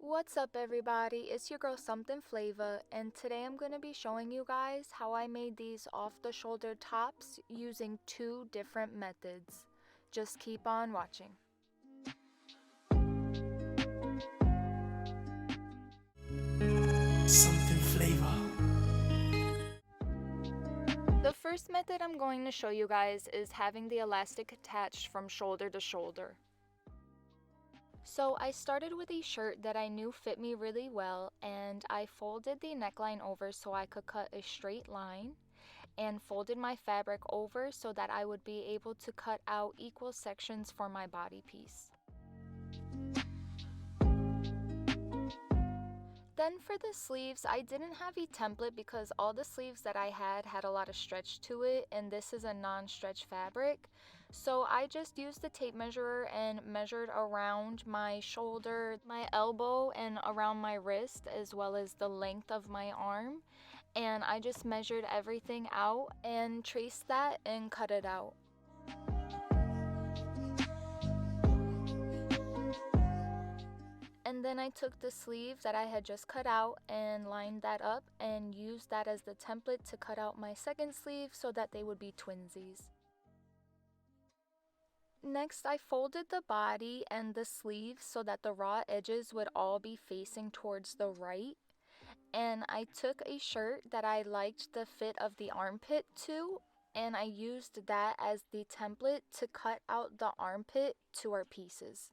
What's up everybody, it's your girl Something Flavor, and today I'm going to be showing you guys how I made these off-the-shoulder tops using two different methods. Just keep on watching. Something Flavor. The first method I'm going to show you guys is having the elastic attached from shoulder to shoulder. So I started with a shirt that I knew fit me really well, and I folded the neckline over so I could cut a straight line, and folded my fabric over so that I would be able to cut out equal sections for my body piece. Then for the sleeves, I didn't have a template because all the sleeves that I had a lot of stretch to it, and this is a non-stretch fabric. So I just used the tape measure and measured around my shoulder, my elbow, and around my wrist, as well as the length of my arm. And I just measured everything out and traced that and cut it out. And then I took the sleeve that I had just cut out and lined that up and used that as the template to cut out my second sleeve so that they would be twinsies. Next, I folded the body and the sleeves so that the raw edges would all be facing towards the right. And I took a shirt that I liked the fit of the armpit to, and I used that as the template to cut out the armpit to our pieces.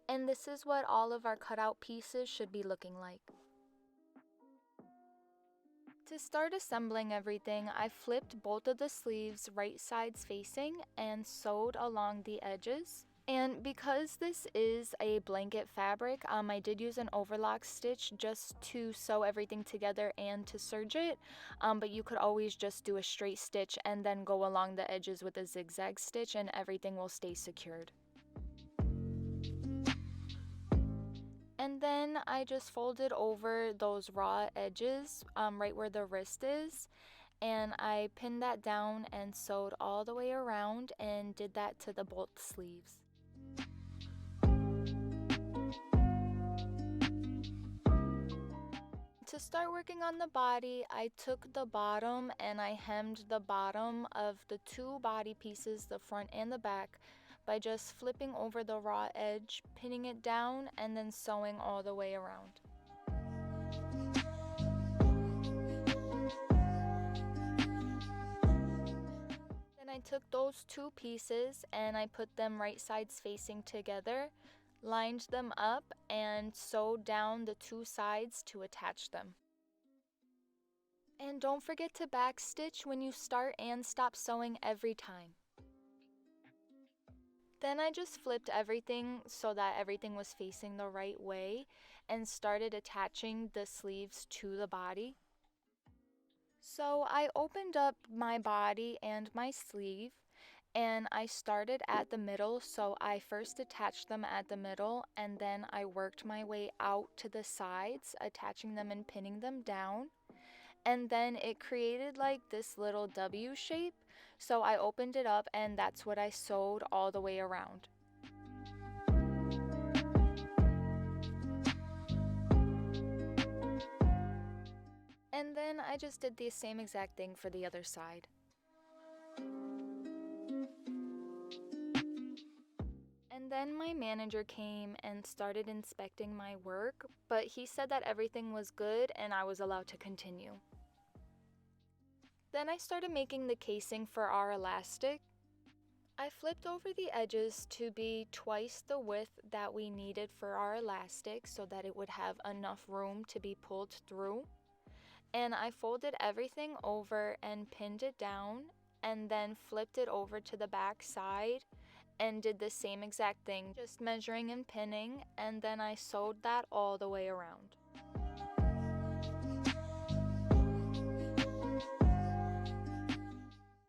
And this is what all of our cutout pieces should be looking like. To start assembling everything, I flipped both of the sleeves right sides facing and sewed along the edges. And because this is a blanket fabric, I did use an overlock stitch just to sew everything together and to serge it. But you could always just do a straight stitch and then go along the edges with a zigzag stitch and everything will stay secured. And then I just folded over those raw edges right where the wrist is, and I pinned that down and sewed all the way around and did that to the both sleeves. To start working on the body, I took the bottom and I hemmed the bottom of the two body pieces, the front and the back, by just flipping over the raw edge, pinning it down, and then sewing all the way around. Then I took those two pieces and I put them right sides facing together, lined them up, and sewed down the two sides to attach them. And don't forget to backstitch when you start and stop sewing every time. Then I just flipped everything so that everything was facing the right way and started attaching the sleeves to the body. So I opened up my body and my sleeve, and I started at the middle, so I first attached them at the middle and then I worked my way out to the sides, attaching them and pinning them down. And then it created like this little W shape, so I opened it up and that's what I sewed all the way around. And then I just did the same exact thing for the other side. And then my manager came and started inspecting my work, but he said that everything was good and I was allowed to continue. Then I started making the casing for our elastic. I flipped over the edges to be twice the width that we needed for our elastic so that it would have enough room to be pulled through. And I folded everything over and pinned it down, and then flipped it over to the back side and did the same exact thing, just measuring and pinning, and then I sewed that all the way around.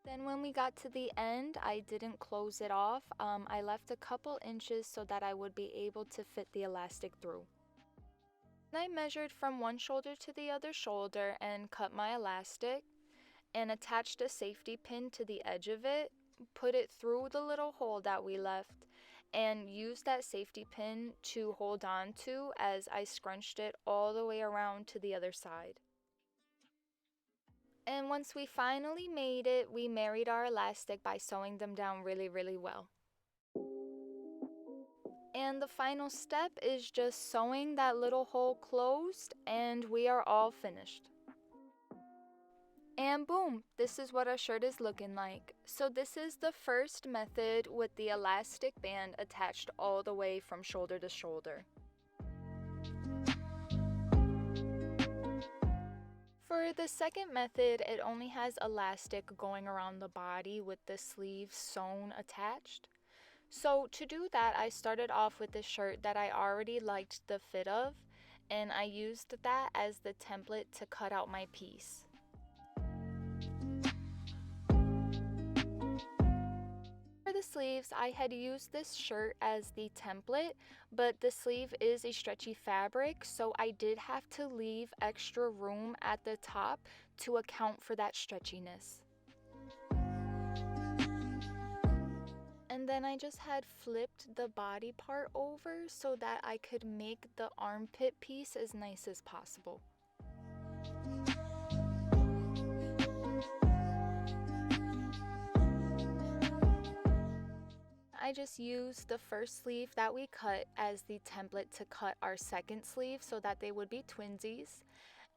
Then when we got to the end, I didn't close it off. I left a couple inches so that I would be able to fit the elastic through. I measured from one shoulder to the other shoulder and cut my elastic and attached a safety pin to the edge of it, put it through the little hole that we left, and used that safety pin to hold on to as I scrunched it all the way around to the other side. And once we finally made it, we married our elastic by sewing them down really well. And the final step is just sewing that little hole closed, and we are all finished. And boom, this is what our shirt is looking like. So this is the first method with the elastic band attached all the way from shoulder to shoulder. For the second method, it only has elastic going around the body with the sleeves sewn attached. So to do that, I started off with a shirt that I already liked the fit of, and I used that as the template to cut out my piece. For the sleeves, I had used this shirt as the template, but the sleeve is a stretchy fabric, so I did have to leave extra room at the top to account for that stretchiness. And then I just had flipped the body part over so that I could make the armpit piece as nice as possible. I just used the first sleeve that we cut as the template to cut our second sleeve so that they would be twinsies.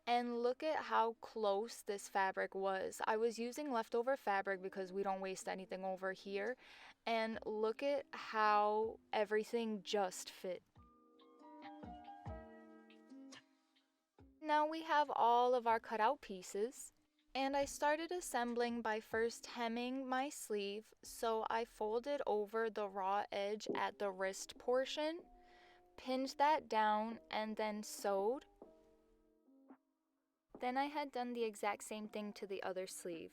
And look at how close this fabric was. I was using leftover fabric because we don't waste anything over here. And look at how everything just fit. Now we have all of our cutout pieces. And I started assembling by first hemming my sleeve, so I folded over the raw edge at the wrist portion, pinned that down, and then sewed. Then I had done the exact same thing to the other sleeve.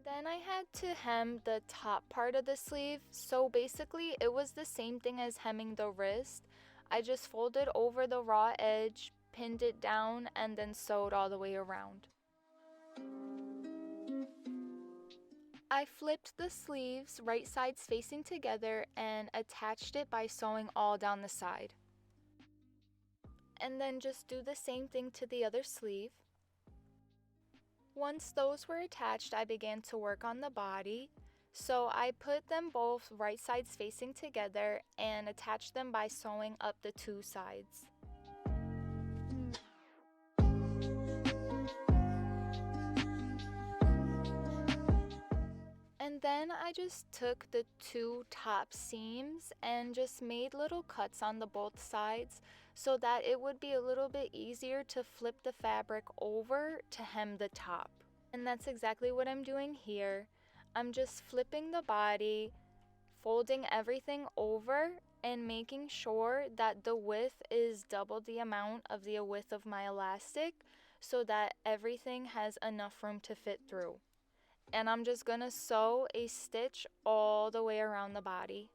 Then I had to hem the top part of the sleeve, so basically it was the same thing as hemming the wrist. I just folded over the raw edge, pinned it down, and then sewed all the way around. I flipped the sleeves right sides facing together and attached it by sewing all down the side. And then just do the same thing to the other sleeve. Once those were attached, I began to work on the body. So I put them both right sides facing together and attached them by sewing up the two sides. And then I just took the two top seams and just made little cuts on the both sides so that it would be a little bit easier to flip the fabric over to hem the top. And that's exactly what I'm doing here. I'm just flipping the body, folding everything over, and making sure that the width is double the amount of the width of my elastic so that everything has enough room to fit through. And I'm just gonna sew a stitch all the way around the body.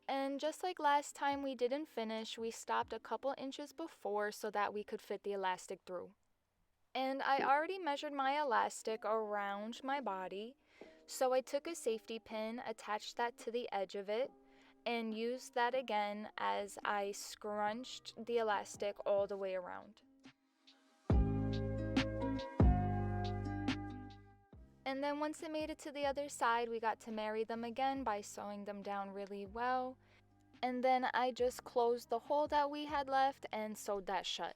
And just like last time we didn't finish, we stopped a couple inches before so that we could fit the elastic through. And I already measured my elastic around my body, so I took a safety pin, attached that to the edge of it, and used that again as I scrunched the elastic all the way around. And then once it made it to the other side, we got to marry them again by sewing them down really well. And then I just closed the hole that we had left and sewed that shut.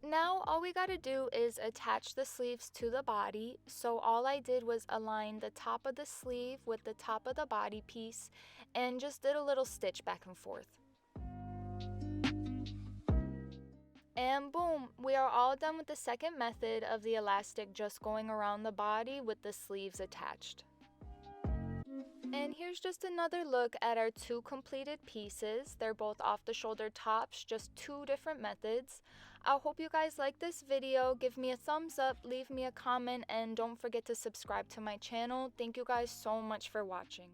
Now all we gotta do is attach the sleeves to the body. So all I did was align the top of the sleeve with the top of the body piece and just did a little stitch back and forth. And boom, we are all done with the second method of the elastic just going around the body with the sleeves attached. And here's just another look at our two completed pieces. They're both off the shoulder tops, just two different methods. I hope you guys like this video. Give me a thumbs up, leave me a comment, and don't forget to subscribe to my channel. Thank you guys so much for watching.